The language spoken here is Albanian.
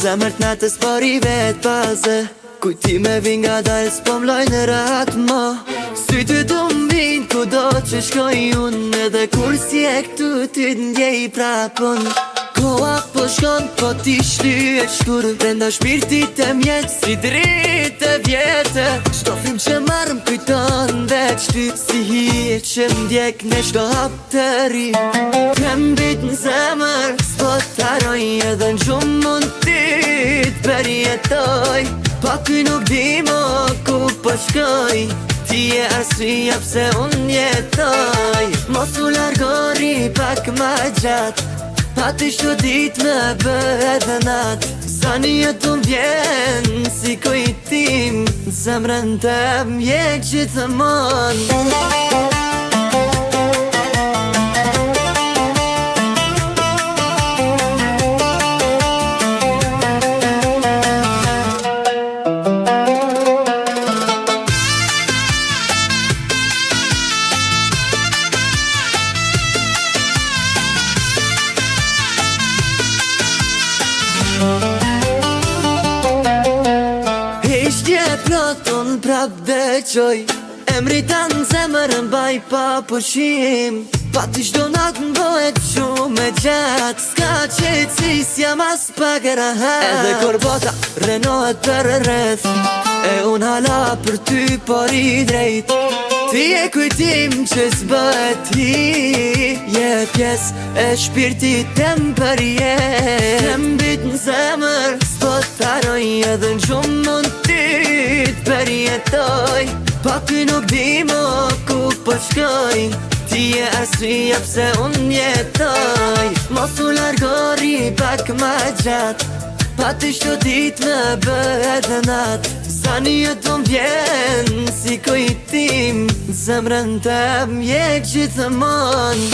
Zemërt natës pari vet bazë Kujtime vin nga dalë s'po m'loj në ratë ma Sytë du m'vin ku do që shkoj unë Edhe kur si e këtu ty t'ndjej prapën Koha po shkon po ti shlyhet shkur Brenda shpirtit e mjetë si dritë e vjetë Shto film që marrë m'kujton veç ty Si hije që m'djek në shto hap të ri Kem bit në zemër s'po t'aroj Edhe në gjumë mund ti t'perjetoj Pa ty nuk di mo ku po shkoj Ti e arsyeja pse unë jetoj Mos u largori pak ma gjatë Pa ty shtu dit me bëhet dhe nat Sa një jetu m'vjen si kujtim Zemrën të mjek gjithëmon Hishtje plot unë prap dhe qoj Emri ta në zemërën baj pa pushim Pa ty shdo natë në bojt shumë e gjatë Ska qëtësis jam as pak e rahat Edhe kur bota renohet për rreth E unë hala për ty por i drejt Ti e kujtim që s'bët ti Je pjes e shpirtit tem për jet Kem bit në zemër s'po t'aroj Edhe në gjumë mund ti t'perjetoj Pa ty nuk di mo ku po shkoj Ti e arsyeja pse unë jetoj Mos u largori pak ma gjatë Pa ty shtu dit me bëhet dhe nat Sa një jetu m'vjen si kujtim Zemrën të mjek gjithëmon